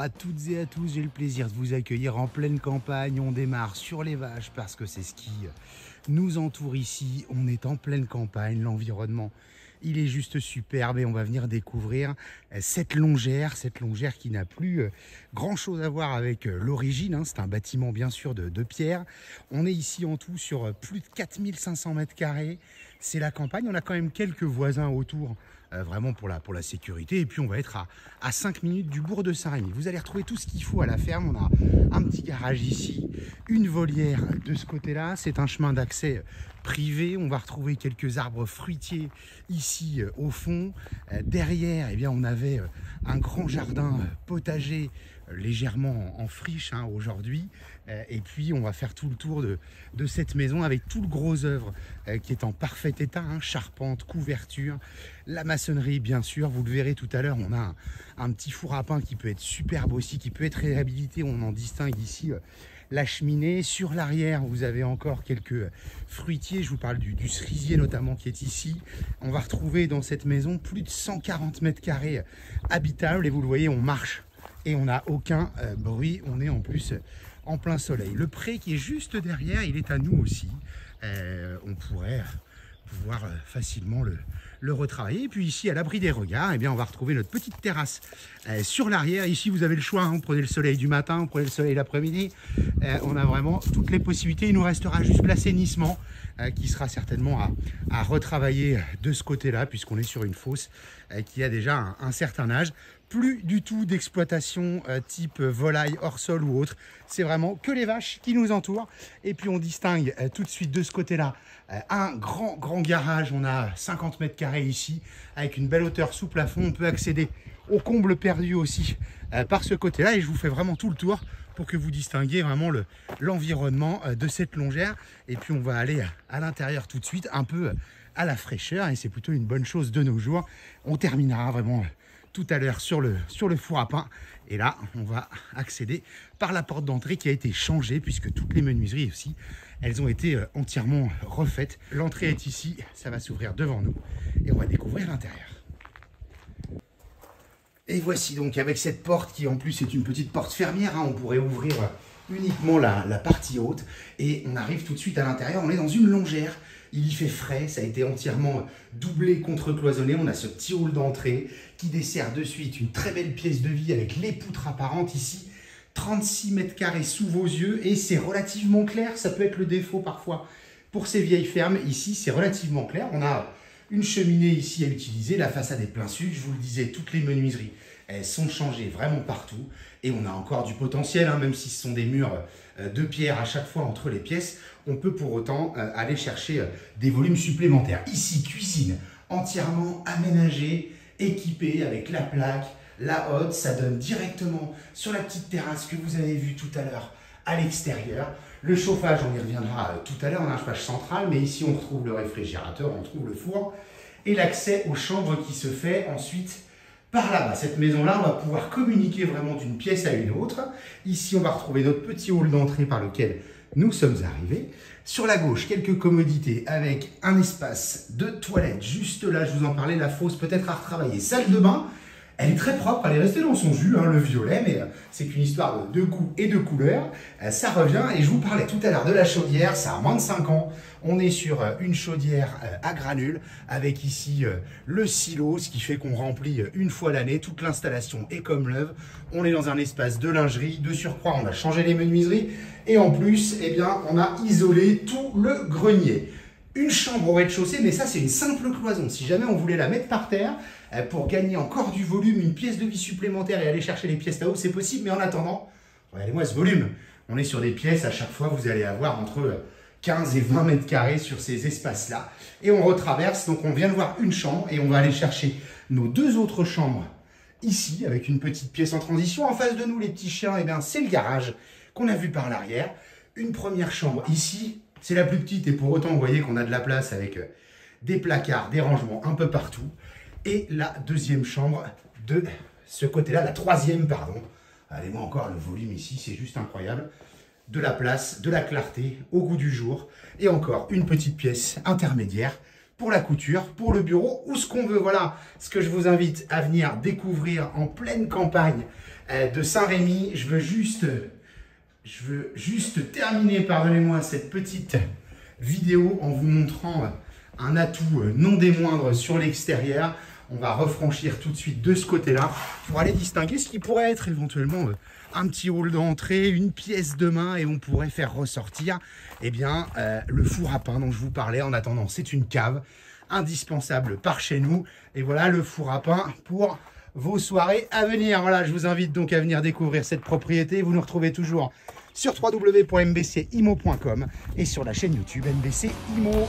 à toutes et à tous, j'ai le plaisir de vous accueillir en pleine campagne. On démarre sur les vaches parce que c'est ce qui nous entoure ici. On est en pleine campagne, l'environnement il est juste superbe et on va venir découvrir cette longère qui n'a plus grand chose à voir avec l'origine. C'est un bâtiment bien sûr de pierre. On est ici en tout sur plus de 4500 mètres carrés. C'est la campagne, on a quand même quelques voisins autour. Vraiment pour la sécurité, et puis on va être à 5 minutes du bourg de Saint-Rémy. Vous allez retrouver tout ce qu'il faut à la ferme. On a un petit garage ici, une volière de ce côté-là, c'est un chemin d'accès privé. On va retrouver quelques arbres fruitiers ici au fond. Derrière, eh bien, on avait un grand jardin potager légèrement en friche aujourd'hui, et puis on va faire tout le tour de cette maison avec tout le gros œuvre qui est en parfait état, charpente, couverture, la maçonnerie bien sûr, vous le verrez tout à l'heure. On a un petit four à pain qui peut être superbe aussi, qui peut être réhabilité. On en distingue ici la cheminée. Sur l'arrière, vous avez encore quelques fruitiers. Je vous parle du cerisier notamment qui est ici. On va retrouver dans cette maison plus de 140 mètres carrés habitables, et vous le voyez, on marche et on n'a aucun bruit. On est en plus en plein soleil. Le pré qui est juste derrière, il est à nous aussi. On pourrait pouvoir facilement le retravailler. Et puis ici, à l'abri des regards, eh bien, on va retrouver notre petite terrasse sur l'arrière. Ici, vous avez le choix. Vous prenez le soleil du matin, vous prenez le soleil l'après-midi. On a vraiment toutes les possibilités. Il nous restera juste l'assainissement qui sera certainement à retravailler de ce côté-là, puisqu'on est sur une fosse qui a déjà un certain âge. Plus du tout d'exploitation type volaille hors sol ou autre. C'est vraiment que les vaches qui nous entourent. Et puis on distingue tout de suite de ce côté-là un grand garage. On a 50 mètres carrés ici avec une belle hauteur sous plafond. On peut accéder au comble perdu aussi par ce côté-là. Et je vous fais vraiment tout le tour pour que vous distinguiez vraiment l'environnement de cette longère. Et puis on va aller à l'intérieur tout de suite, un peu à la fraîcheur. Et c'est plutôt une bonne chose de nos jours. On terminera vraiment tout à l'heure sur le four à pain. Et là, on va accéder par la porte d'entrée qui a été changée, puisque toutes les menuiseries aussi, elles ont été entièrement refaites. L'entrée est ici, ça va s'ouvrir devant nous et on va découvrir l'intérieur. Et voici donc avec cette porte qui en plus est une petite porte fermière. On pourrait ouvrir uniquement la partie haute et on arrive tout de suite à l'intérieur. On est dans une longère. Il y fait frais, ça a été entièrement doublé, contre-cloisonné. On a ce petit hall d'entrée qui dessert de suite une très belle pièce de vie avec les poutres apparentes ici. 36 mètres carrés sous vos yeux et c'est relativement clair. Ça peut être le défaut parfois pour ces vieilles fermes. Ici, c'est relativement clair. On a une cheminée ici à utiliser. La façade est plein sud. Je vous le disais, toutes les menuiseries, elles sont changées vraiment partout. Et on a encore du potentiel, même si ce sont des murs de pierre à chaque fois entre les pièces. On peut pour autant aller chercher des volumes supplémentaires. Ici, cuisine entièrement aménagée, équipée avec la plaque, la hotte. Ça donne directement sur la petite terrasse que vous avez vue tout à l'heure à l'extérieur. Le chauffage, on y reviendra tout à l'heure. On a un chauffage central, mais ici on retrouve le réfrigérateur, on trouve le four et l'accès aux chambres qui se fait ensuite par là-bas. Cette maison-là, on va pouvoir communiquer vraiment d'une pièce à une autre. Ici, on va retrouver notre petit hall d'entrée par lequel nous sommes arrivés. Sur la gauche, quelques commodités avec un espace de toilette. Juste là, je vous en parlais, la fosse peut-être à retravailler. Salle de bain, elle est très propre, elle est restée dans son jus, le violet, mais c'est qu'une histoire de goût et de couleur. Ça revient, et je vous parlais tout à l'heure de la chaudière, ça a moins de 5 ans. On est sur une chaudière à granules, avec ici le silo, ce qui fait qu'on remplit une fois l'année. Toute l'installation est comme neuve. On est dans un espace de lingerie. De surcroît, on a changé les menuiseries. Et en plus, eh bien, on a isolé tout le grenier. Une chambre au rez-de-chaussée, mais ça, c'est une simple cloison. Si jamais on voulait la mettre par terre, pour gagner encore du volume, une pièce de vie supplémentaire et aller chercher les pièces là-haut, c'est possible. Mais en attendant, regardez-moi ce volume. On est sur des pièces, à chaque fois, vous allez avoir entre 15 et 20 mètres carrés sur ces espaces-là. Et on retraverse, donc on vient de voir une chambre et on va aller chercher nos deux autres chambres ici, avec une petite pièce en transition. En face de nous, les petits chiens, eh bien, c'est le garage qu'on a vu par l'arrière. Une première chambre ici, c'est la plus petite et pour autant, vous voyez qu'on a de la place avec des placards, des rangements un peu partout. Et la deuxième chambre de ce côté-là, la troisième, pardon. Allez-moi encore, le volume ici, c'est juste incroyable. De la place, de la clarté, au goût du jour. Et encore une petite pièce intermédiaire pour la couture, pour le bureau ou ce qu'on veut. Voilà ce que je vous invite à venir découvrir en pleine campagne de Saint-Rémy. Je veux juste terminer, pardonnez-moi, cette petite vidéo en vous montrant un atout non des moindres sur l'extérieur. On va refranchir tout de suite de ce côté-là pour aller distinguer ce qui pourrait être éventuellement un petit hall d'entrée, une pièce de main, et on pourrait faire ressortir le four à pain dont je vous parlais. En attendant, c'est une cave indispensable par chez nous. Et voilà le four à pain pour vos soirées à venir. Voilà, je vous invite donc à venir découvrir cette propriété. Vous nous retrouvez toujours sur www.mbcimo.com et sur la chaîne YouTube MBC Imo.